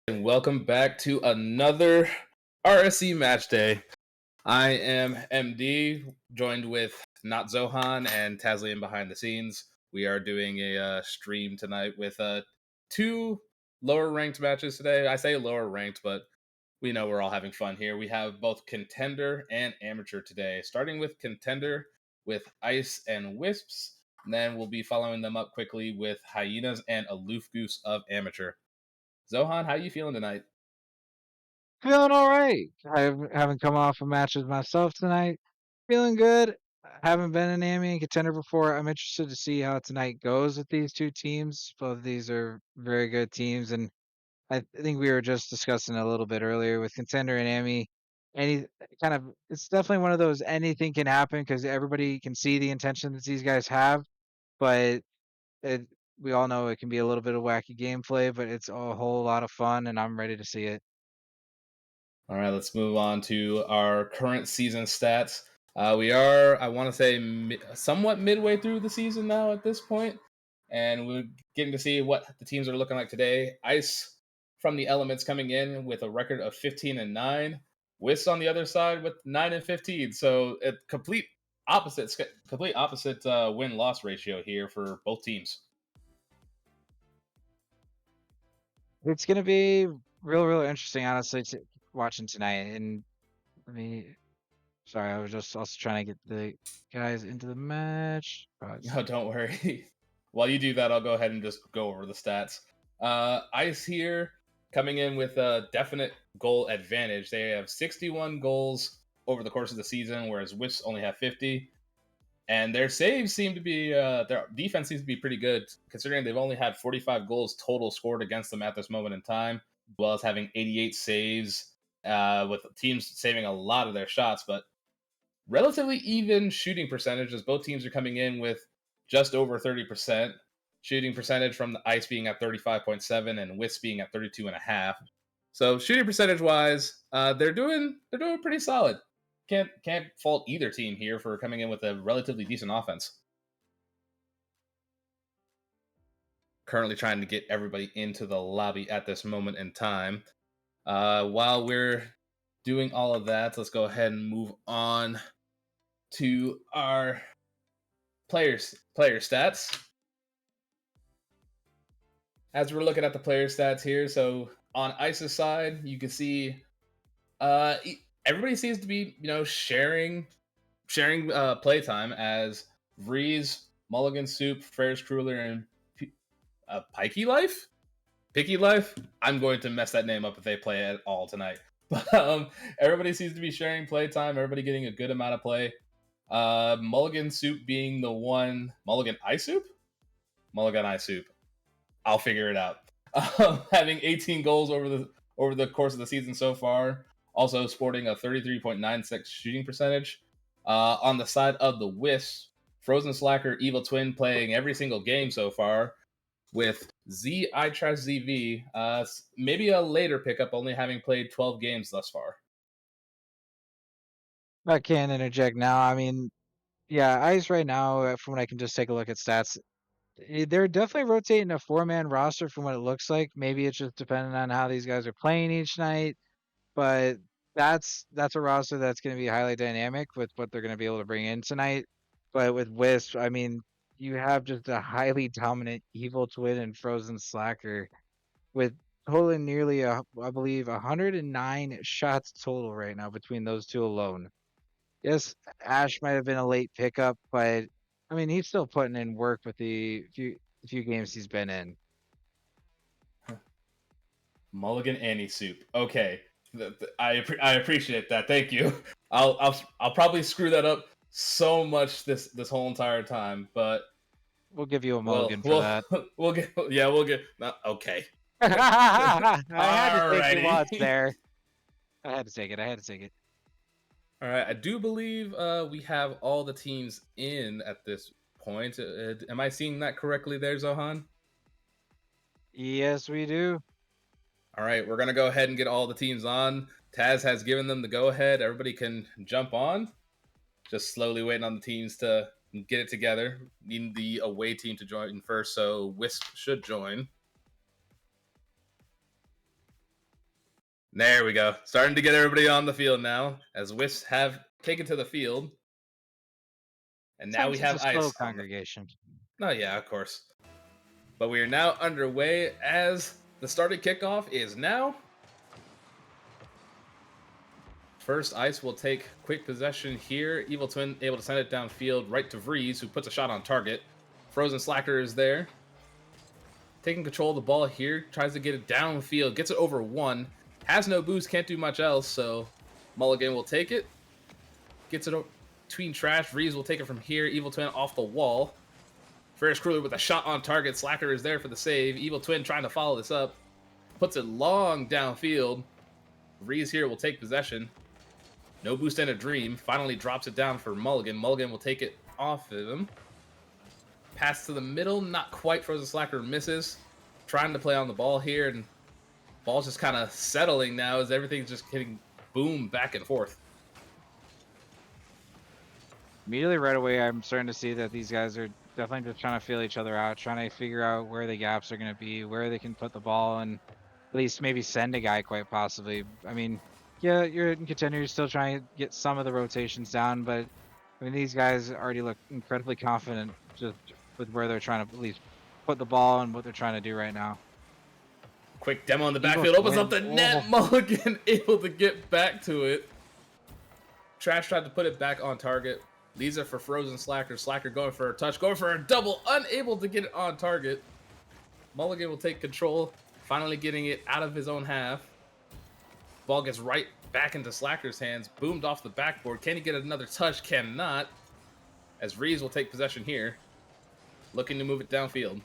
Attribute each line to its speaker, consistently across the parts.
Speaker 1: And welcome back to another RSC match day. I am MD, joined with Not Zohan and Tazlien behind the scenes. We are doing a stream tonight with two lower ranked matches today. I say lower ranked, but we know we're all having fun here. We have both Contender and Amateur today, starting with Contender with Ice and Wisps. And then we'll be following them up quickly with Hyenas and Aloof Goose of Amateur. Zohan, how are you feeling tonight?
Speaker 2: Feeling all right. I haven't come off of matches myself tonight. Feeling good. I haven't been an Amy and contender before. I'm interested to see how tonight goes with these two teams. Both of these are very good teams, and I think we were just discussing a little bit earlier with contender and Amy. Any kind of, it's definitely one of those anything can happen because everybody can see the intention that these guys have, but it, we all know it can be a little bit of wacky gameplay, but it's a whole lot of fun, and I'm ready to see it.
Speaker 1: All right, let's move on to our current season stats. We are, I want to say, somewhat midway through the season now at this point, and we're getting to see what the teams are looking like today. Ice from the Elements coming in with a record of 15-9. Wisps on the other side with 9-15. So a complete opposite win loss ratio here for both teams.
Speaker 2: It's gonna be real interesting, honestly, watching tonight. And let me, sorry, I was just also trying to get the guys into the match.
Speaker 1: No, don't worry. While you do that, I'll go ahead and just go over the stats. Ice here coming in with a definite goal advantage. They have 61 goals over the course of the season, whereas Wisps only have 50. And their saves seem to be, their defense seems to be pretty good, considering they've only had 45 goals total scored against them at this moment in time, as well as having 88 saves, with teams saving a lot of their shots. But relatively even shooting percentage as both teams are coming in with just over 30% shooting percentage, from the Ice being at 35.7 and Wisp being at 32.5. So shooting percentage wise, they're doing pretty solid. Can't fault either team here for coming in with a relatively decent offense. Currently trying to get everybody into the lobby at this moment in time. While we're doing all of that, let's go ahead and move on to our player stats. As we're looking at the player stats here, so on Ice's side, you can see uh, everybody seems to be sharing playtime as Vvreze, mulliganisoup, FerrisCrueller, and Piky Life. Piky Life. I'm going to mess that name up if they play at all tonight. But everybody seems to be sharing playtime. Everybody getting a good amount of play. mulliganisoup being the one. Mulliganisoup. Mulliganisoup. I'll figure it out. Having 18 goals over the course of the season so far, also sporting a 33.96 shooting percentage. On the side of the Wisps, Frozen Slacker, Evil Twin playing every single game so far, with Z-iTrAsh-ZV, maybe a later pickup, only having played 12 games thus far.
Speaker 2: I can interject now. I mean, yeah, Ice right now, from what I can just take a look at stats, they're definitely rotating a four-man roster from what it looks like. Maybe it's just depending on how these guys are playing each night, but that's a roster that's going to be highly dynamic with what they're going to be able to bring in tonight. But with Wisp, I mean, you have just a highly dominant Evil Twin and Frozen Slacker with totally nearly I believe 109 shots total right now between those two alone. Yes, Ash might have been a late pickup, but I mean he's still putting in work with the few games he's been in.
Speaker 1: Mulligan Annie soup. Okay, I appreciate that. Thank you. I'll probably screw that up so much this whole entire time, but
Speaker 2: We'll give you a
Speaker 1: well,
Speaker 2: mulligan for
Speaker 1: we'll
Speaker 2: that.
Speaker 1: we'll get okay.
Speaker 2: I had to take your
Speaker 1: Alrighty.
Speaker 2: odds there. I had to take it. I had to take it.
Speaker 1: All right, I do believe we have all the teams in at this point. Am I seeing that correctly there, Zohan?
Speaker 2: Yes, we do.
Speaker 1: All right, we're gonna go ahead and get all the teams on. Taz has given them the go ahead. Everybody can jump on. Just slowly waiting on the teams to get it together. Need the away team to join first, so Wisp should join. There we go. Starting to get everybody on the field now, as Wisps have taken to the field. And now we have
Speaker 2: a slow
Speaker 1: ice.
Speaker 2: congregation.
Speaker 1: Oh, yeah, of course. But we are now underway as the starting kickoff is now. First, Ice will take quick possession here. Evil Twin able to send it downfield right to Vvreze, who puts a shot on target. Frozen Slacker is there. Taking control of the ball here. Tries to get it downfield. Gets it over one. Has no boost. Can't do much else. So Mulligan will take it. Gets it between Trash. Vvreze will take it from here. Evil Twin off the wall. FerrisCrueller with a shot on target. Slacker is there for the save. Evil Twin trying to follow this up. Puts it long downfield. Vvreze here will take possession. No boost and a dream. Finally drops it down for Mulligan. Mulligan will take it off of him. Pass to the middle. Not quite. Frozen Slacker misses. Trying to play on the ball here. And ball's just kind of settling now as everything's just getting boom back and forth.
Speaker 2: Immediately right away, I'm starting to see that these guys are definitely just trying to feel each other out, trying to figure out where the gaps are going to be, where they can put the ball, and at least maybe send a guy quite possibly. I mean, yeah, you're in contender, you're still trying to get some of the rotations down, but I mean, these guys already look incredibly confident just with where they're trying to at least put the ball and what they're trying to do right now.
Speaker 1: Quick demo in the backfield, opens up the net. Mulligan able to get back to it. Trash tried to put it back on target. These are for Frozen Slacker. Slacker going for a touch, going for a double, unable to get it on target. Mulligan will take control, finally getting it out of his own half. Ball gets right back into Slacker's hands, boomed off the backboard. Can he get another touch? Cannot. As Vvreze will take possession here, looking to move it downfield.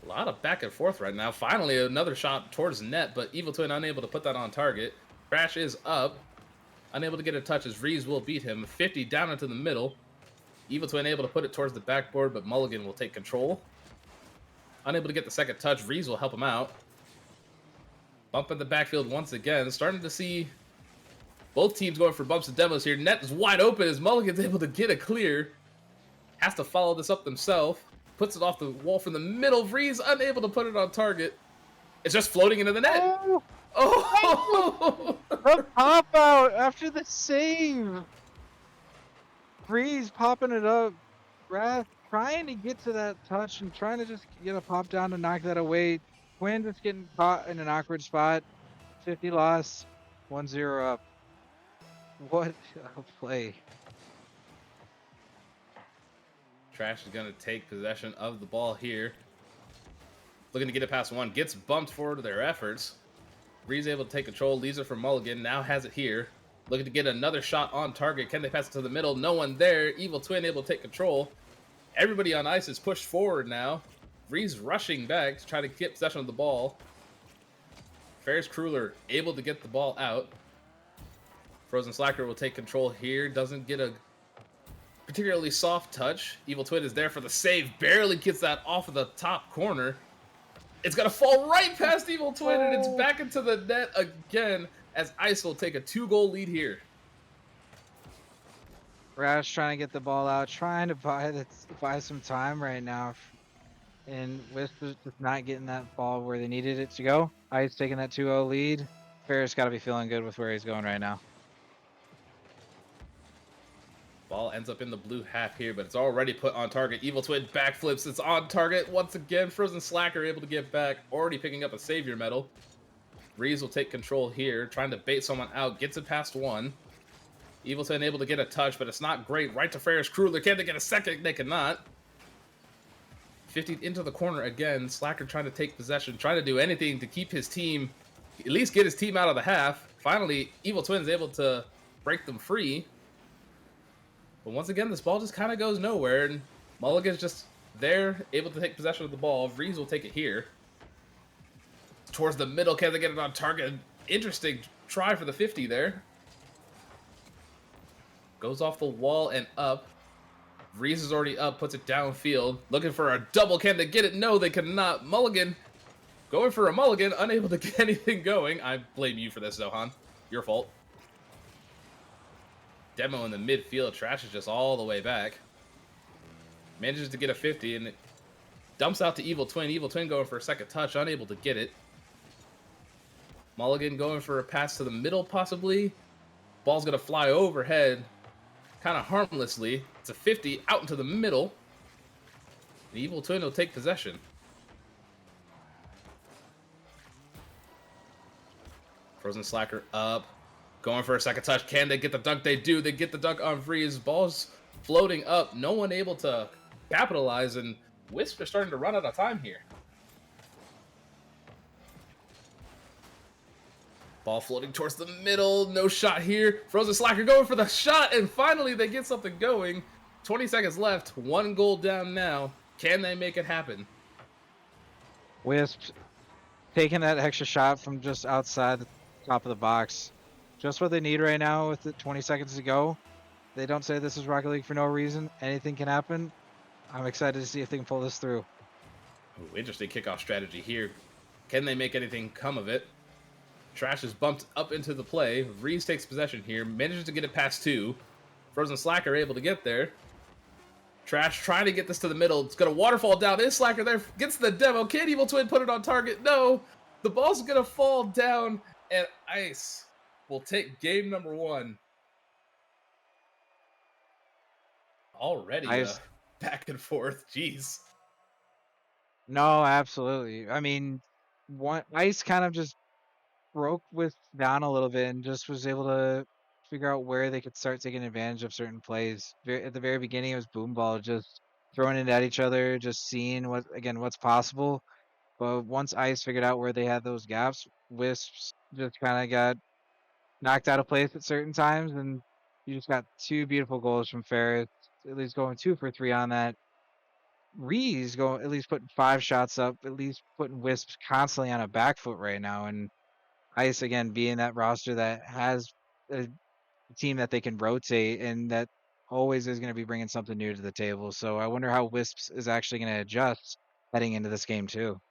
Speaker 1: A lot of back and forth right now. Finally, another shot towards net, but Evil Twin unable to put that on target. Trash is up. Unable to get a touch as Vvreze will beat him. 50 down into the middle. Evil Twin able to put it towards the backboard, but Mulligan will take control. Unable to get the second touch. Vvreze will help him out. Bump in the backfield once again. Starting to see both teams going for bumps and demos here. Net is wide open as Mulligan's able to get a clear. Has to follow this up themselves. Puts it off the wall from the middle. Vvreze unable to put it on target. It's just floating into the net. Oh!
Speaker 2: The pop out after the save. Vvreze popping it up. Wrath trying to get to that touch and trying to just get a pop down to knock that away. Twin just getting caught in an awkward spot. 50 loss. 1-0 up. What a play.
Speaker 1: Trash is going to take possession of the ball here. Looking to get it past one. Gets bumped forward to their efforts. Vvreze able to take control. Leaves it for Mulligan. Now has it here. Looking to get another shot on target. Can they pass it to the middle? No one there. Evil Twin able to take control. Everybody on ice is pushed forward now. Vvreze rushing back to try to get possession of the ball. FerrisCrueller able to get the ball out. Frozen Slacker will take control here. Doesn't get a particularly soft touch. Evil Twin is there for the save. Barely gets that off of the top corner. It's going to fall right past Evil Twin, and it's back into the net again as Ice will take a 2-goal lead here.
Speaker 2: Rash trying to get the ball out, trying to buy some time right now. And Wisps is just not getting that ball where they needed it to go. Ice taking that 2-0 lead. Ferris got to be feeling good with where he's going right now.
Speaker 1: Ball ends up in the blue half here, but it's already put on target. Evil Twin backflips. It's on target once again. Frozen Slacker able to get back. Already picking up a savior medal. Vvreze will take control here, trying to bait someone out. Gets it past one. Evil Twin able to get a touch, but it's not great. Right to FerrisCrueller. Can they get a second? They cannot. 50 into the corner again. Slacker trying to take possession, trying to do anything to keep his team, at least get his team out of the half. Finally, Evil Twin's able to break them free. But once again, this ball just kind of goes nowhere, and Mulligan's just there, able to take possession of the ball. Vvreze will take it here. Towards the middle, can they get it on target? Interesting try for the 50 there. Goes off the wall and up. Vvreze is already up, puts it downfield. Looking for a double, can they get it? No, they cannot. Mulligan going for a mulligan, unable to get anything going. I blame you for this, Zohan. Your fault. Demo in the midfield. Trash is just all the way back. Manages to get a 50, and Dumps out to Evil Twin. Evil Twin going for a second touch, unable to get it. Mulligan going for a pass to the middle, possibly. Ball's going to fly overhead, kind of harmlessly. It's a 50 out into the middle. The Evil Twin will take possession. Frozen Slacker up. Going for a second touch. Can they get the dunk? They do. They get the dunk on Vvreze. Ball's floating up. No one able to capitalize, and Wisps are starting to run out of time here. Ball floating towards the middle. No shot here. Frozen Slacker going for the shot, and finally they get something going. 20 seconds left. 1 goal down now. Can they make it happen?
Speaker 2: Wisps taking that extra shot from just outside the top of the box. Just what they need right now with the 20 seconds to go. They don't say this is Rocket League for no reason. Anything can happen. I'm excited to see if they can pull this through.
Speaker 1: Ooh, interesting kickoff strategy here. Can they make anything come of it? Trash is bumped up into the play. Vvreze takes possession here. Manages to get it past 2. Frozen Slacker able to get there. Trash trying to get this to the middle. It's going to waterfall down. Is Slacker there? Gets the demo. Can Evil Twin put it on target? No. The ball's going to fall down, and Ice will take game number 1. Already back and forth. Jeez.
Speaker 2: No, absolutely. I mean, Ice kind of just broke with down a little bit and just was able to figure out where they could start taking advantage of certain plays. At the very beginning, it was boom ball, just throwing it at each other, just seeing what's possible. But once Ice figured out where they had those gaps, Wisps just kind of got knocked out of place at certain times, and you just got 2 beautiful goals from Ferris, at least going 2 for 3 on that. Vvreze going at least putting 5 shots up, at least putting Wisps constantly on a back foot right now, and Ice again being that roster that has a team that they can rotate and that always is going to be bringing something new to the table. So I wonder how Wisps is actually going to adjust heading into this game too.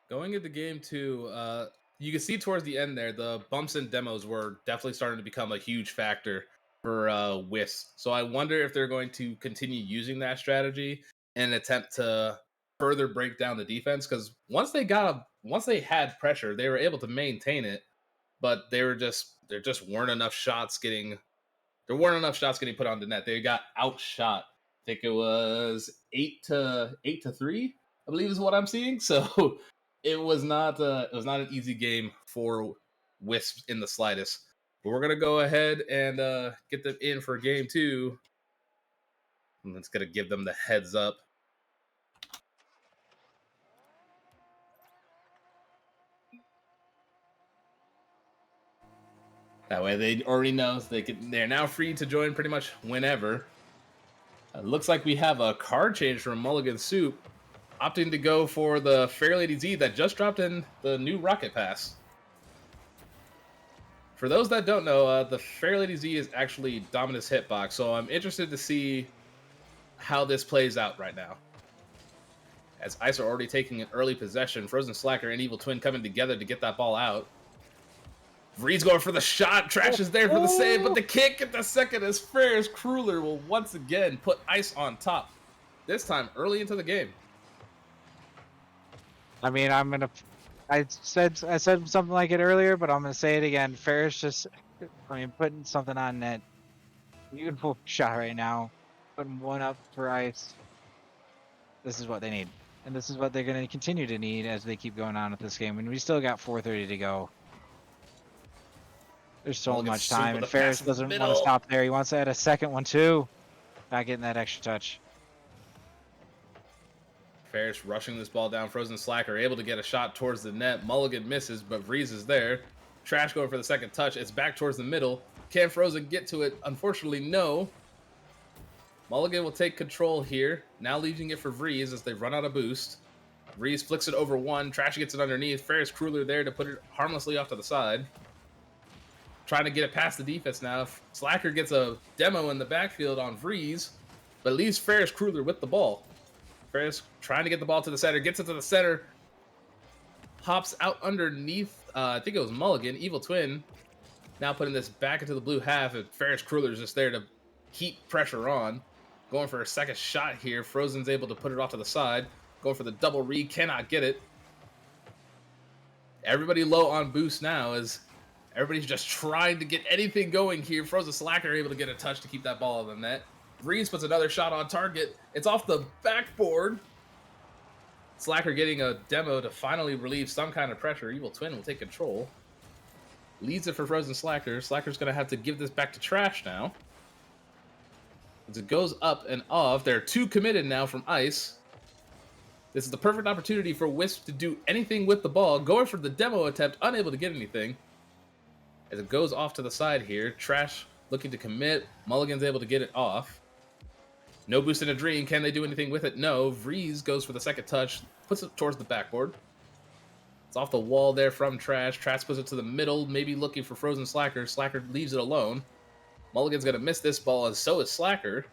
Speaker 1: Going into game 2, you can see towards the end there, the bumps and demos were definitely starting to become a huge factor for Wisps. So I wonder if they're going to continue using that strategy in an attempt to further break down the defense, because once they had pressure, they were able to maintain it, but there just weren't enough shots getting put on the net. They got outshot. I think it was 8-3, I believe is what I'm seeing. So it was not an easy game for Wisps in the slightest. But we're gonna go ahead and get them in for game 2. And it's gonna give them the heads up. That way they already know they're now free to join pretty much whenever. Looks like we have a card change from mulliganisoup, opting to go for the FerrisCrueller that just dropped in the new Rocket Pass. For those that don't know, the FerrisCrueller is actually Dominus Hitbox, so I'm interested to see how this plays out right now. As Ice are already taking an early possession, Frozen Slacker and Evil Twin coming together to get that ball out. Vvreze going for the shot. Trash is there for the save, but the kick at the second as FerrisCrueller will once again put Ice on top. This time early into the game.
Speaker 2: I mean, I said something like it earlier, but I'm gonna say it again. Ferris putting something on net. Beautiful shot right now. Putting 1 up for Ice. This is what they need, and this is what they're gonna continue to need as they keep going on with this game. And we still got 4:30 to go. There's so much time, and Ferris doesn't want to stop there. He wants to add a second one too. Not getting that extra touch.
Speaker 1: Ferris rushing this ball down. Frozen Slacker able to get a shot towards the net. Mulligan misses, but Vvreze is there. Trash going for the second touch. It's back towards the middle. Can Frozen get to it? Unfortunately, no. Mulligan will take control here. Now leaving it for Vvreze as they run out of boost. Vvreze flicks it over 1. Trash gets it underneath. FerrisCrueller there to put it harmlessly off to the side. Trying to get it past the defense now. Slacker gets a demo in the backfield on Vvreze, but leaves FerrisCrueller with the ball. Ferris trying to get the ball to the center, gets it to the center, hops out underneath, I think it was Mulligan, Evil Twin, now putting this back into the blue half, and FerrisCrueller is just there to keep pressure on. Going for a second shot here. Frozen's able to put it off to the side. Going for the double read. Cannot get it. Everybody low on boost now as everybody's just trying to get anything going here. Frozen Slacker able to get a touch to keep that ball in the net. Vvreze puts another shot on target. It's off the backboard. Slacker getting a demo to finally relieve some kind of pressure. Evil Twin will take control. Leads it for Frozen Slacker. Slacker's going to have to give this back to Trash now. As it goes up and off, there are 2 committed now from Ice. This is the perfect opportunity for Wisps to do anything with the ball. Going for the demo attempt, unable to get anything. As it goes off to the side here, Trash looking to commit. Mulligan's able to get it off. No boost in a dream. Can they do anything with it? No. Vvreze goes for the second touch, puts it towards the backboard. It's off the wall there from Trash. Trash puts it to the middle, maybe looking for Frozen Slacker. Slacker leaves it alone. Mulligan's going to miss this ball, and so is Slacker.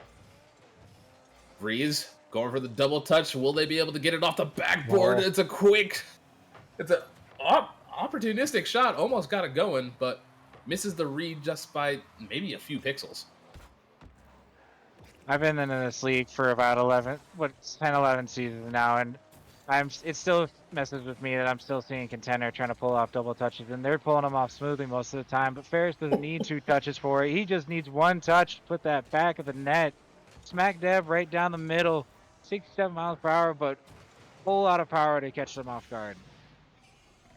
Speaker 1: Vvreze going for the double touch. Will they be able to get it off the backboard? Whoa. It's an opportunistic shot. Almost got it going, but misses the read just by maybe a few pixels.
Speaker 2: I've been in this league for about 10, 11 seasons now, and it still messes with me that I'm still seeing Contender trying to pull off double touches, and they're pulling them off smoothly most of the time, but Ferris doesn't need 2 touches for it. He just needs 1 touch to put that back of the net. Smack dab right down the middle. 67 miles per hour, but a whole lot of power to catch them off guard.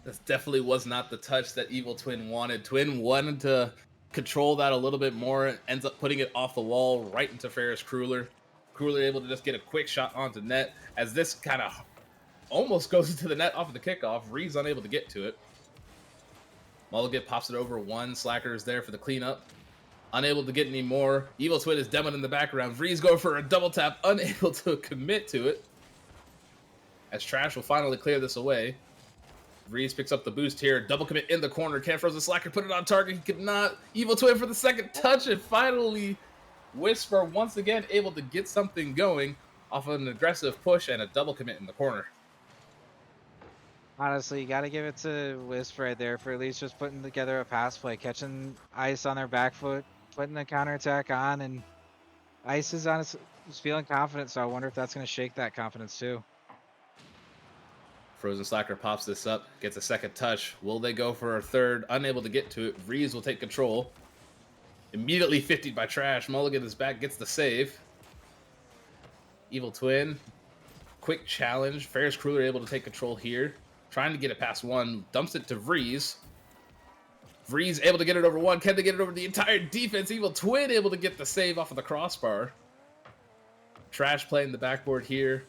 Speaker 1: This definitely was not the touch that Evil Twin wanted. Twin wanted to control that a little bit more, ends up putting it off the wall right into FerrisCrueller. Crueller able to just get a quick shot onto net as this kind of almost goes into the net off of the kickoff. Vvreze unable to get to it. Mulligan pops it over 1. Slacker is there for the cleanup. Unable to get any more. Evil Twin is demoed in the background. Vvreze going for a double tap, unable to commit to it. As Trash will finally clear this away. Vvreze picks up the boost here. Double commit in the corner. Can't Frozen Slacker put it on target. He could not. Evil Twin for the second touch, and finally Wisps are once again able to get something going off of an aggressive push and a double commit in the corner.
Speaker 2: Honestly, you got to give it to Wisp right there for at least just putting together a pass play, catching Ice on their back foot, putting the counterattack on, and Ice is feeling confident, so I wonder if that's going to shake that confidence too.
Speaker 1: Frozen Slacker pops this up, gets a second touch. Will they go for a third? Unable to get to it. Vvreze will take control. Immediately 50'd by Trash. Mulligan is back, gets the save. Evil Twin, quick challenge. FerrisCrueller able to take control here. Trying to get it past 1, dumps it to Vvreze. Vvreze able to get it over 1. Can they get it over the entire defense? Evil Twin able to get the save off of the crossbar. Trash playing the backboard here.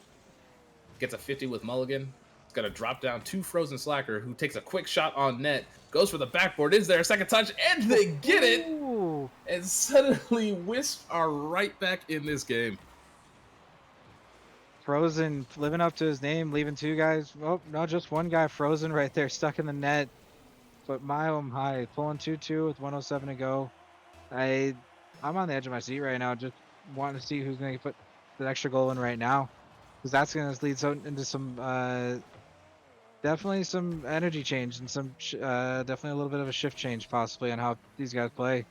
Speaker 1: Gets a 50 with Mulligan. It's going to drop down to Frozen Slacker, who takes a quick shot on net. Goes for the backboard. Is there a second touch? And they get it!
Speaker 2: Ooh.
Speaker 1: And suddenly Wisps are right back in this game.
Speaker 2: Frozen living up to his name, leaving 2 guys. Oh, no, just 1 guy frozen right there, stuck in the net. But my high, pulling 2-2 with 107 to go. I'm on the edge of my seat right now, just wanting to see who's going to put the extra goal in right now, because that's going to lead into some definitely some energy change and some definitely a little bit of a shift change possibly on how these guys play.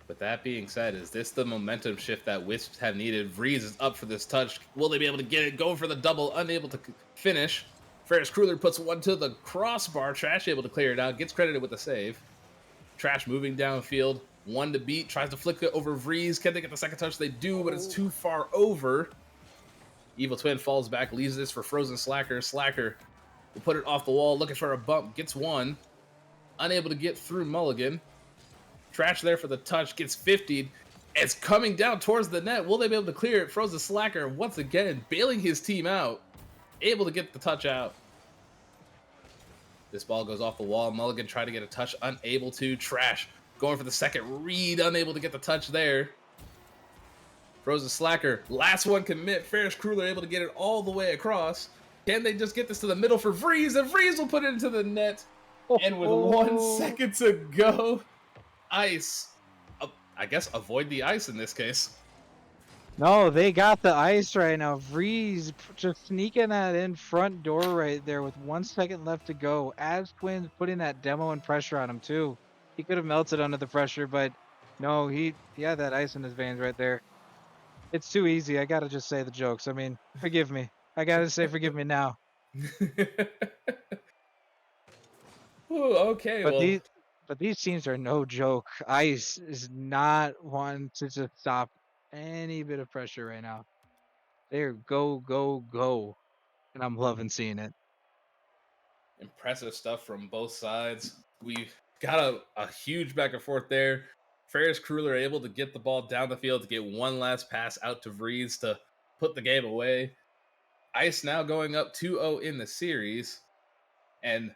Speaker 1: With that being said, is this the momentum shift that Wisps have needed? Vvreze is up for this touch. Will they be able to get it? Going for the double, unable to finish. FerrisCrueller puts 1 to the crossbar. Trash able to clear it out. Gets credited with the save. Trash moving downfield. 1 to beat. Tries to flick it over Vvreze. Can they get the second touch? They do, but it's too far over. Evil Twin falls back. Leaves this for Frozen Slacker. Slacker will put it off the wall. Looking for a bump. Gets 1. Unable to get through Mulligan. Trash there for the touch, gets 50'd. It's coming down towards the net. Will they be able to clear it? Frozen Slacker once again bailing his team out. Able to get the touch out. This ball goes off the wall. Mulligan tried to get a touch, unable to. Trash going for the second read, unable to get the touch there. Frozen Slacker, last one commit. FerrisCrueller able to get it all the way across. Can they just get this to the middle for Vvreze? And Vvreze will put it into the net. And with 1 second to go, Ice, I guess avoid the ice in this case.
Speaker 2: No, they got the ice right now. Vvreze just sneaking that in front door right there with 1 second left to go. As Twins putting that demo and pressure on him too. He could have melted under the pressure, but no, he had that ice in his veins right there. It's too easy. I gotta just say the jokes. I mean, forgive me. I gotta say forgive me now.
Speaker 1: Ooh, okay,
Speaker 2: But
Speaker 1: well,
Speaker 2: these teams are no joke. Ice is not one to just stop any bit of pressure right now. They're go, go, go. And I'm loving seeing it.
Speaker 1: impressive stuff from both sides. We've got a huge back and forth there. FerrisCrueller able to get the ball down the field to get one last pass out to Vvreze to put the game away. Ice now going up 2-0 in the series. And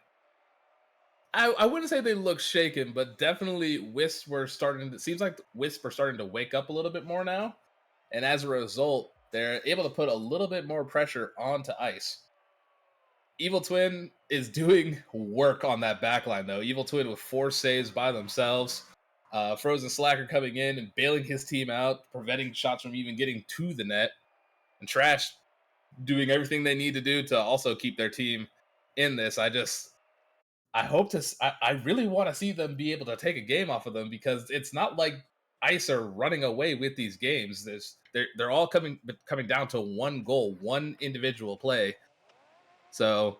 Speaker 1: I wouldn't say they look shaken, but definitely Wisps were starting to, seems like Wisps are starting to wake up a little bit more now. And as a result, they're able to put a little bit more pressure onto Ice. Evil Twin is doing work on that backline, though. Evil Twin with 4 saves by themselves. Frozen Slacker coming in and bailing his team out, preventing shots from even getting to the net. And Trash doing everything they need to do to also keep their team in this. I really want to see them be able to take a game off of them, because it's not like Ice are running away with these games. They're all coming down to one goal, one individual play. So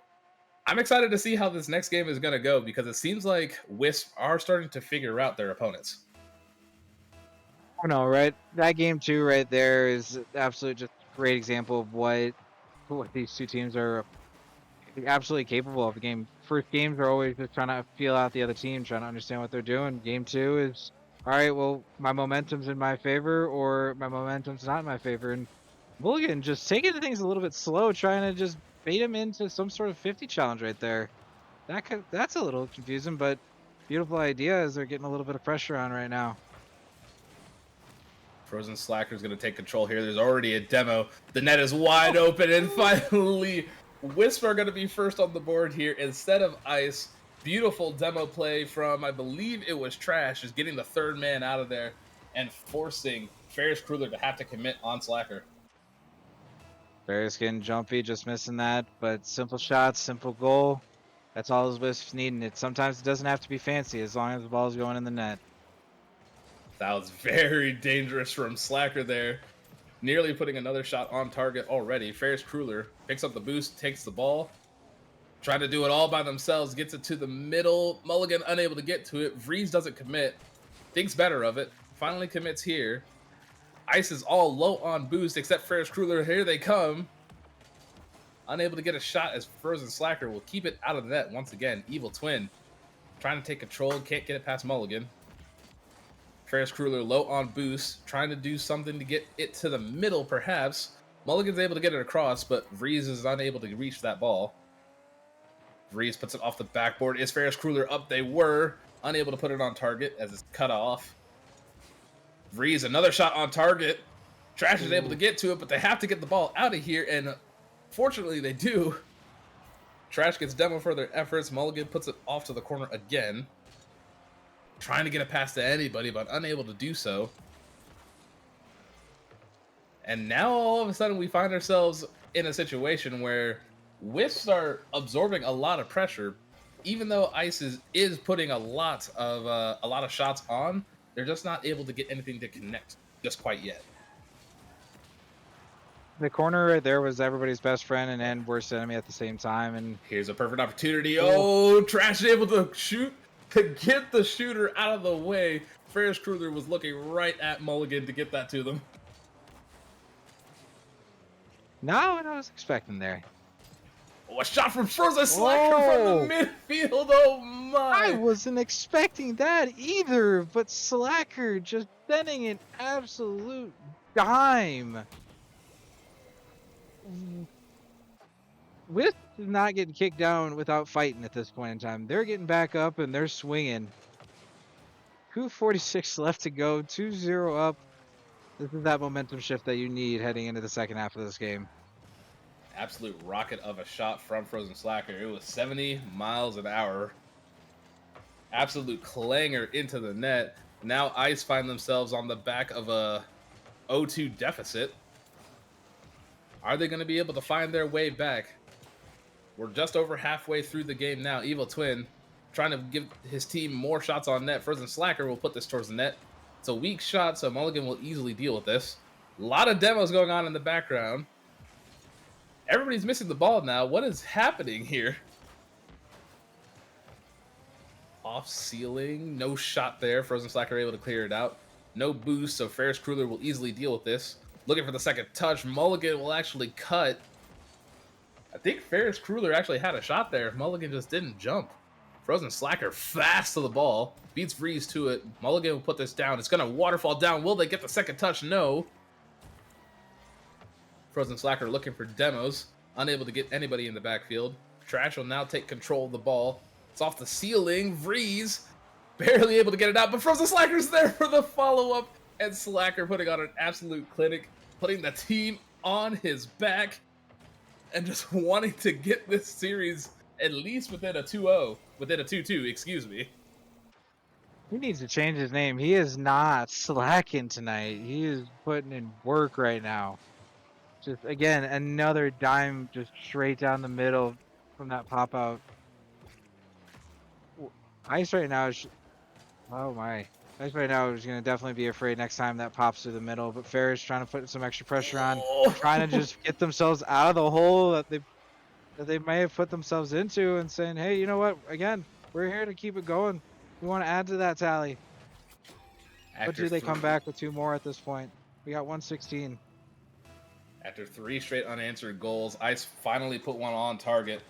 Speaker 1: I'm excited to see how this next game is going to go, because it seems like Wisp are starting to figure out their opponents.
Speaker 2: I know, right? That game too, right there, is absolute just great example of what these two teams are absolutely capable of. The game first games are always just trying to feel out the other team, trying to understand what they're doing. Game two is all right. Well, my momentum's in my favor, or my momentum's not in my favor, and Mulligan just taking things a little bit slow, trying to just bait him into some sort of 50 challenge right there. That's a little confusing, but beautiful idea as they're getting a little bit of pressure on right now.
Speaker 1: Frozen Slacker is going to take control here. There's already a demo. The net is wide open, and finally, Wisp are going to be first on the board here instead of Ice. Beautiful demo play from, I believe it was Trash, just getting the third man out of there and forcing FerrisCrueller to have to commit on Slacker.
Speaker 2: Ferris getting jumpy, just missing that, but simple shots, simple goal. That's all his Wisps need, and it sometimes it doesn't have to be fancy as long as the ball's going in the net.
Speaker 1: That was very dangerous from Slacker there. Nearly putting another shot on target already. FerrisCrueller picks up the boost, takes the ball. Trying to do it all by themselves, gets it to the middle. Mulligan unable to get to it. Vvreze doesn't commit. Thinks better of it. Finally commits here. Ice is all low on boost, except FerrisCrueller. Here they come. Unable to get a shot as Frozen Slacker will keep it out of the net once again. Evil Twin trying to take control. Can't get it past Mulligan. FerrisCrueller low on boost. Trying to do something to get it to the middle, perhaps. Mulligan's able to get it across, but Vvreze is unable to reach that ball. Vvreze puts it off the backboard. Is FerrisCrueller up? They were unable to put it on target as it's cut off. Vvreze, another shot on target. Trash is able to get to it, but they have to get the ball out of here, and fortunately they do. Trash gets demo for their efforts. Mulligan puts it off to the corner again. Trying to get a pass to anybody, but unable to do so. And now all of a sudden we find ourselves in a situation where Wisps are absorbing a lot of pressure. Even though Ice is putting a lot of shots on, they're just not able to get anything to connect just quite yet.
Speaker 2: The corner right there was everybody's best friend and worst enemy at the same time. And
Speaker 1: here's a perfect opportunity. Oh, Trash is able to shoot to get the shooter out of the way. FerrisCrueller was looking right at Mulligan to get that to them.
Speaker 2: not what I was expecting there.
Speaker 1: Oh, a shot from Frozen Slacker from the midfield. Oh my!
Speaker 2: I wasn't expecting that either, but Slacker just sending an absolute dime. Wisp is not getting kicked down without fighting at this point in time. They're getting back up and they're swinging. 2:46 left to go, 2-0 up. This is that momentum shift that you need heading into the second half of this game.
Speaker 1: Absolute rocket of a shot from Frozen Slacker. It was 70 miles an hour. Absolute clanger into the net. Now Ice find themselves on the back of a 0-2 deficit. Are they going to be able to find their way back? We're just over halfway through the game now. Evil Twin trying to give his team more shots on net. Frozen Slacker will put this towards the net. It's a weak shot, so Mulligan will easily deal with this. A lot of demos going on in the background. Everybody's missing the ball now. What is happening here? Off ceiling, no shot there. Frozen Slacker able to clear it out. No boost, so FerrisCrueller will easily deal with this. Looking for the second touch. Mulligan will actually cut. I think FerrisCrueller actually had a shot there. Mulligan just didn't jump. Frozen Slacker fast to the ball. Beats Vvreze to it. Mulligan will put this down. It's going to waterfall down. Will they get the second touch? No. Frozen Slacker looking for demos. Unable to get anybody in the backfield. Trash will now take control of the ball. It's off the ceiling. Vvreze barely able to get it out, but Frozen Slacker's there for the follow-up. And Slacker putting on an absolute clinic, putting the team on his back, and just wanting to get this series at least within a 2-0. Within a 2-2, excuse me.
Speaker 2: He needs to change his name. He is not slacking tonight. He is putting in work right now. Just, again, another dime just straight down the middle from that pop-out. Ice right now is... Oh, my. Ice right now is going to definitely be afraid next time that pops through the middle. But Ferris trying to put some extra pressure on. Trying to just get themselves out of the hole that they may have put themselves into and saying, hey, you know what? Again, we're here to keep it going. We want to add to that tally. But do they come back with 2 more at this point? We got 116.
Speaker 1: After 3 straight unanswered goals, Ice finally put one on target.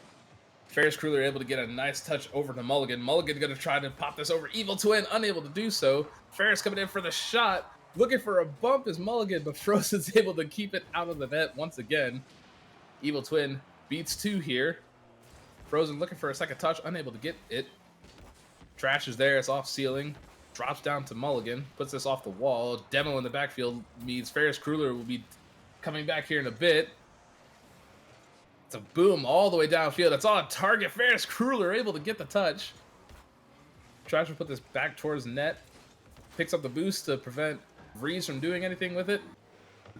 Speaker 1: FerrisCrueller able to get a nice touch over to Mulligan. Mulligan going to try to pop this over. Evil Twin unable to do so. Ferris coming in for the shot. Looking for a bump is Mulligan, but Frozen's able to keep it out of the net once again. Evil Twin beats 2 here. Frozen looking for a second touch. Unable to get it. Trash is there. It's off ceiling. Drops down to Mulligan. Puts this off the wall. Demo in the backfield means FerrisCrueller will be coming back here in a bit. It's a boom all the way downfield. That's on target. FerrisCrueller able to get the touch. Tries to put this back towards net. Picks up the boost to prevent Vvreze from doing anything with it.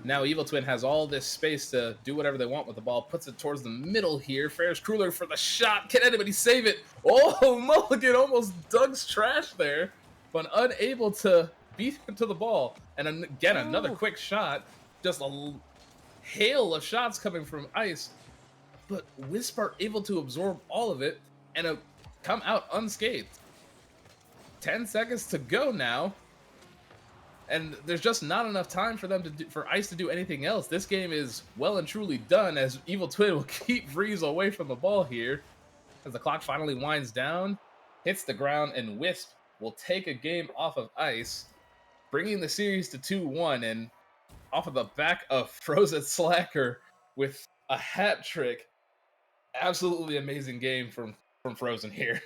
Speaker 1: Now Evil Twin has all this space to do whatever they want with the ball. Puts it towards the middle here. FerrisCrueller for the shot. Can anybody save it? Oh, Mulligan almost dugs Trash there, but unable to beat him to the ball. And again, another quick shot. Just a hail of shots coming from Ice. But Wisps are able to absorb all of it and come out unscathed. 10 seconds to go now. And there's just not enough time for them to for Ice to do anything else. This game is well and truly done as Evil Twin will keep Vvreze away from the ball here. As the clock finally winds down, hits the ground, and Wisp will take a game off of Ice, bringing the series to 2-1. And off of the back of Frozen Slacker with a hat trick. Absolutely amazing game from Frozen here.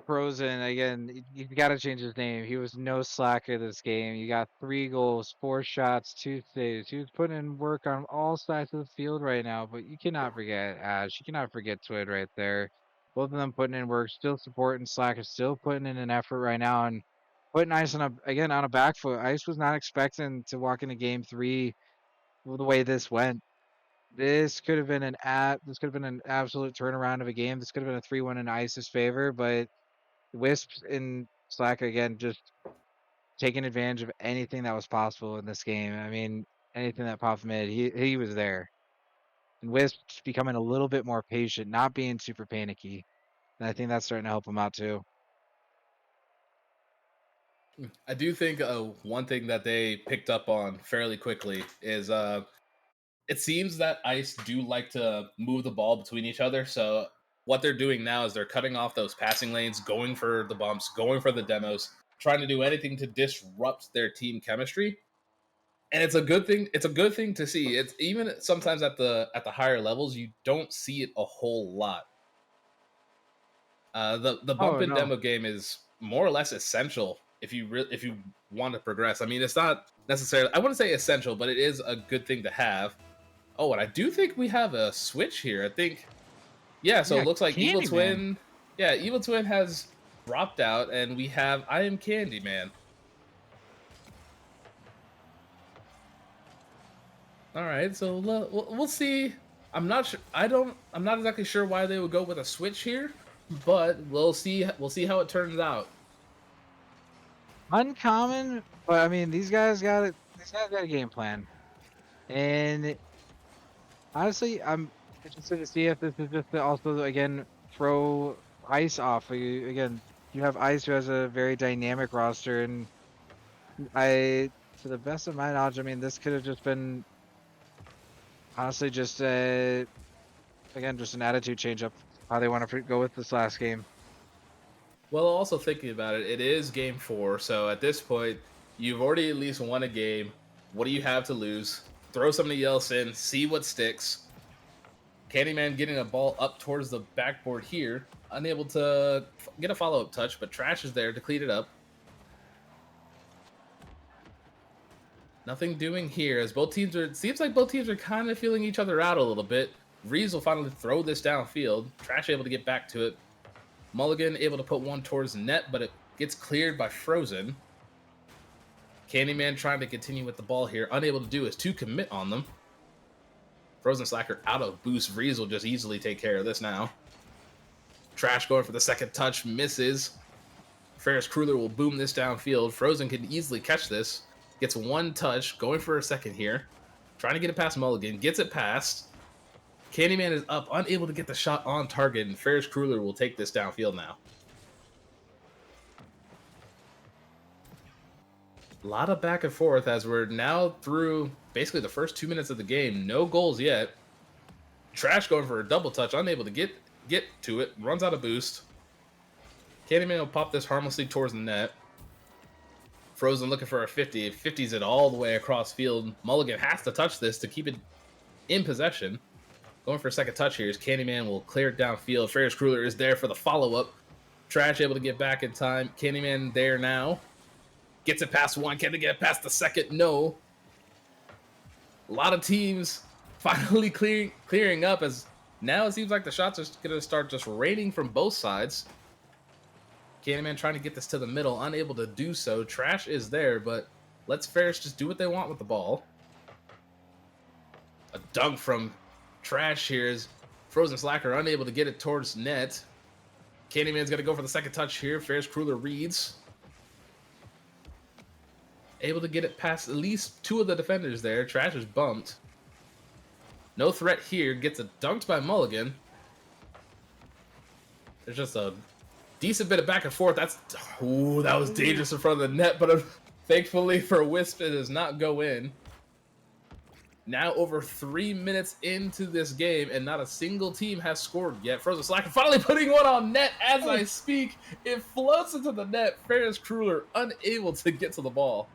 Speaker 2: Frozen, again, you got to change his name. He was no slacker this game. You got 3 goals, 4 shots, 2 saves. He was putting in work on all sides of the field right now, but you cannot forget Ash. You cannot forget Twid right there. Both of them putting in work, still supporting Slacker, still putting in an effort right now, and putting Ice on a back foot. Ice was not expecting to walk into game 3 the way this went. This could have been an absolute turnaround of a game. This could have been a 3-1 in Ice's favor, but Wisps and Slacker again just taking advantage of anything that was possible in this game. I mean, anything that popped mid, he was there. And Wisps becoming a little bit more patient, not being super panicky. And I think that's starting to help him out too.
Speaker 1: I do think one thing that they picked up on fairly quickly is it seems that Ice do like to move the ball between each other. So what they're doing now is they're cutting off those passing lanes, going for the bumps, going for the demos, trying to do anything to disrupt their team chemistry. And it's a good thing. It's a good thing to see. It's even sometimes at the higher levels, you don't see it a whole lot. The bump and demo game is more or less essential if you want to progress. I mean, it's not necessarily, I wouldn't say essential, but it is a good thing to have. Oh, and I do think we have a switch here. I think, yeah. So it looks like Evil Twin. Yeah, Evil Twin has dropped out, and we have I Am CANDYMAN. All right, so we'll see. I'm not sure. I'm not exactly sure why they would go with a switch here, but we'll see. We'll see how it turns out.
Speaker 2: Uncommon, but I mean, these guys got it. These guys got a game plan, and honestly, I'm interested to see if this is just to also again throw Ice off. Again, you have Ice who has a very dynamic roster, and to the best of my knowledge, I mean, this could have just been honestly just again just an attitude change up how they want to go with this last game.
Speaker 1: Well, also thinking about it, it is game 4, so at this point, you've already at least won a game. What do you have to lose? Throw somebody else in, see what sticks. CANDYMAN getting a ball up towards the backboard here, unable to get a follow-up touch, but Trash is there to clean it up. Nothing doing here, as both teams are, it seems like both teams are kind of feeling each other out a little bit. Vvreze will finally throw this downfield. Trash able to get back to it. Mulligan able to put one towards the net, but it gets cleared by Frozen. CANDYMAN trying to continue with the ball here. Unable to do is to commit on them. Frozen Slacker out of boost. Vvreze will just easily take care of this now. Trash going for the second touch. Misses. FerrisCrueller will boom this downfield. Frozen can easily catch this. Gets one touch. Going for a second here. Trying to get it past Mulligan. Gets it past. CANDYMAN is up, unable to get the shot on target, and FerrisCrueller will take this downfield now. A lot of back and forth as we're now through basically the first 2 minutes of the game. No goals yet. Trash going for a double touch, unable to get to it. Runs out of boost. CANDYMAN will pop this harmlessly towards the net. Frozen looking for a 50. 50s it all the way across field. Mulligan has to touch this to keep it in possession. Going for a second touch here as CANDYMAN will clear it downfield. FerrisCrueller is there for the follow-up. Trash able to get back in time. CANDYMAN there now. Gets it past one. Can they get it past the second? No. A lot of teams finally clearing up as now it seems like the shots are going to start just raining from both sides. CANDYMAN trying to get this to the middle. Unable to do so. Trash is there, but let's Ferris just do what they want with the ball. A dunk from Trash here is Frozen Slacker unable to get it towards net. CANDYMAN's going to go for the second touch here. FerrisCrueller reads. Able to get it past at least two of the defenders there. Trash is bumped. No threat here. Gets it dunked by Mulligan. There's just a decent bit of back and forth. That was dangerous in front of the net, but thankfully for Wisp, it does not go in. Now over 3 minutes into this game, and not a single team has scored yet. Frozen Slacker finally putting one on net as I speak. It floats into the net. FerrisCrueller unable to get to the ball.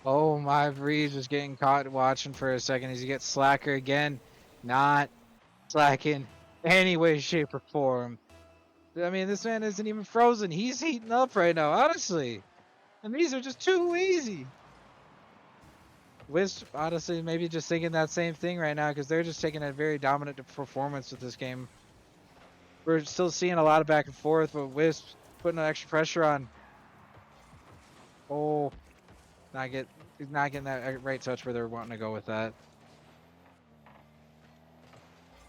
Speaker 2: Oh, my Vvreze is getting caught watching for a second as he gets Slacker again. Not slacking any way, shape, or form. I mean, this man isn't even frozen. He's heating up right now, honestly. And these are just too easy. Wisp, honestly, maybe just thinking that same thing right now because they're just taking a very dominant performance with this game. We're still seeing a lot of back and forth, but Wisp putting extra pressure on. Oh, not getting that right touch where they're wanting to go with that.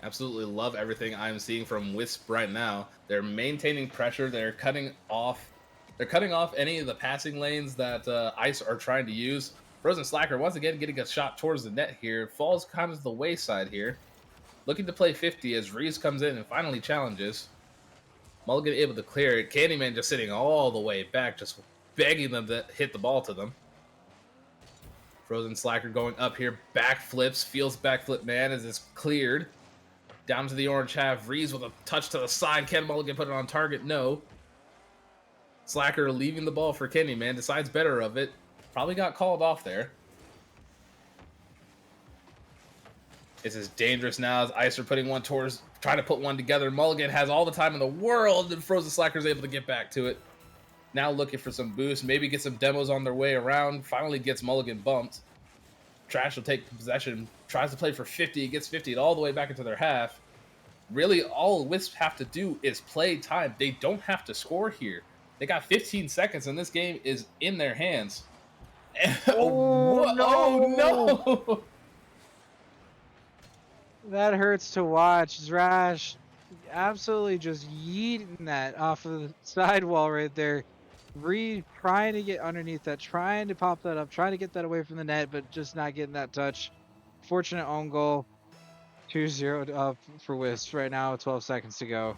Speaker 1: Absolutely love everything I'm seeing from Wisp right now. They're maintaining pressure. They're cutting off any of the passing lanes that Ice are trying to use. Frozen Slacker once again getting a shot towards the net here. Falls kind of to the wayside here. Looking to play 50 as Vvreze comes in and finally challenges. Mulligan able to clear it. CANDYMAN just sitting all the way back, just begging them to hit the ball to them. Frozen Slacker going up here. Backflips. Feels backflip man as it's cleared. Down to the orange half. Vvreze with a touch to the side. Can Mulligan put it on target? No. Slacker leaving the ball for CANDYMAN. Decides better of it. Probably got called off there. This is dangerous now as Ice are putting one towards, trying to put one together. Mulligan has all the time in the world, and Frozen Slacker is able to get back to it. Now looking for some boost, maybe get some demos on their way around. Finally gets Mulligan bumped. Trash will take possession, tries to play for 50, gets 50 all the way back into their half. Really, all Wisps have to do is play time. They don't have to score here. They got 15 seconds, and this game is in their hands.
Speaker 2: Oh, no.
Speaker 1: Oh, no!
Speaker 2: That hurts to watch. Z-iTrAsh absolutely just yeeting that off of the sidewall right there. trying to get underneath that, trying to pop that up, trying to get that away from the net, but just not getting that touch. Fortunate own goal. 2-0 up for Wisps right now, 12 seconds to go.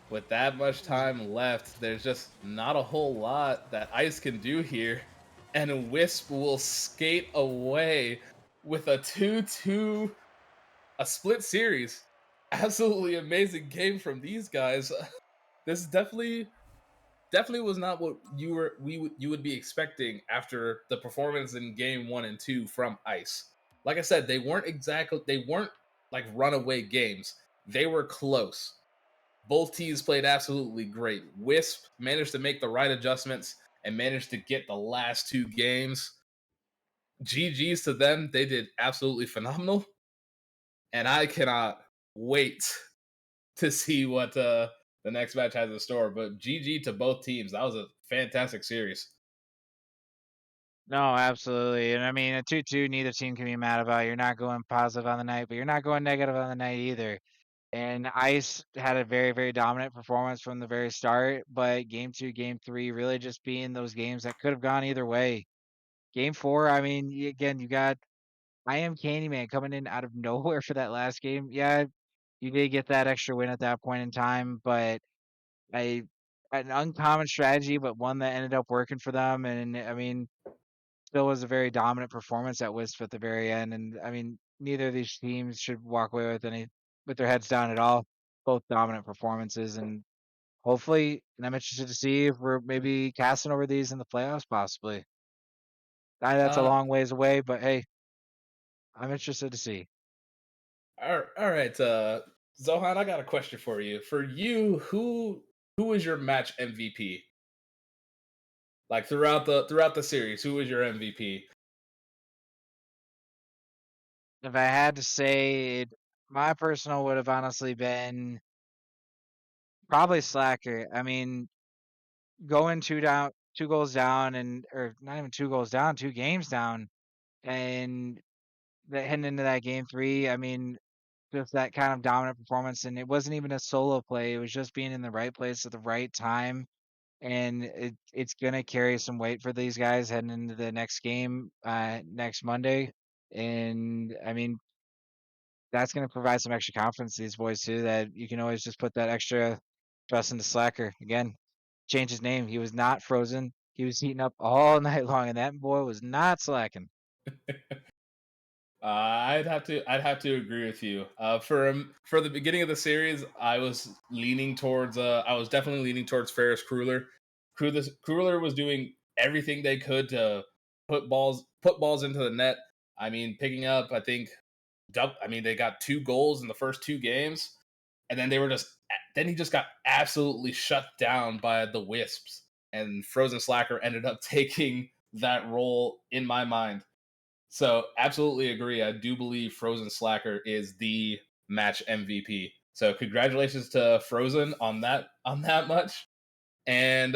Speaker 1: With that much time left, there's just not a whole lot that Ice can do here. And Wisp will skate away with a 2-2, a split series. Absolutely amazing game from these guys. This definitely was not what you would be expecting after the performance in game 1 and 2 from Ice. Like I said, they weren't like runaway games. They were close. Both teams played absolutely great. Wisp managed to make the right adjustments and managed to get the last 2 games. GG's to them. They did absolutely phenomenal. And I cannot wait to see what the next match has in store. But GG to both teams. That was a fantastic series.
Speaker 2: No, absolutely. And I mean, a 2-2, neither team can be mad about. You're not going positive on the night, but you're not going negative on the night either. And Ice had a very, very dominant performance from the very start, but game 2, game 3 really just being those games that could have gone either way. Game 4, I mean, again, you got I am CANDYMAN coming in out of nowhere for that last game. Yeah, you did get that extra win at that point in time, but I an uncommon strategy, but one that ended up working for them. And I mean, still was a very dominant performance at Wisp at the very end. And I mean, neither of these teams should walk away with their heads down at all. Both dominant performances, and hopefully, and I'm interested to see if we're maybe casting over these in the playoffs, possibly. That's a
Speaker 1: Uh,
Speaker 2: long ways away, but hey, I'm interested to see.
Speaker 1: all right, Zohan, I got a question for you. For you, who is your match MVP? Like throughout the series, who was your MVP?
Speaker 2: If I had to say, my personal would have honestly been probably Slacker. I mean, going 2 goals down, and or not even 2 goals down, 2 games down, and heading into that game 3. I mean, just that kind of dominant performance, and it wasn't even a solo play. It was just being in the right place at the right time, and it's gonna carry some weight for these guys heading into the next game, next Monday. And I mean, that's going to provide some extra confidence to these boys too. That you can always just put that extra trust into Slacker. Again, change his name. He was not frozen. He was heating up all night long, and that boy was not slacking.
Speaker 1: I'd have to agree with you. For the beginning of the series, I was definitely leaning towards FerrisCrueller. Crueller was doing everything they could to put balls into the net. I mean, picking up, I mean, they got 2 goals in the first 2 games, and then he just got absolutely shut down by the Wisps, and Frozen Slacker ended up taking that role in my mind. So absolutely agree. I do believe Frozen Slacker is the match MVP. So congratulations to Frozen on that much. And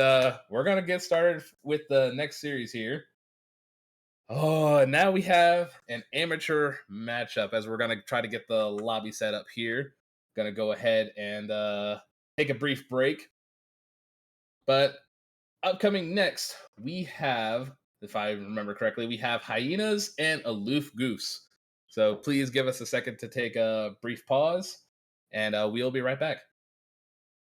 Speaker 1: we're gonna get started with the next series here. Oh, and now we have an amateur matchup as we're gonna try to get the lobby set up here. Gonna go ahead and take a brief break. But upcoming next, we have, if I remember correctly, we have Hyenas and Aloof Goose. So please give us a second to take a brief pause, and we'll be right back.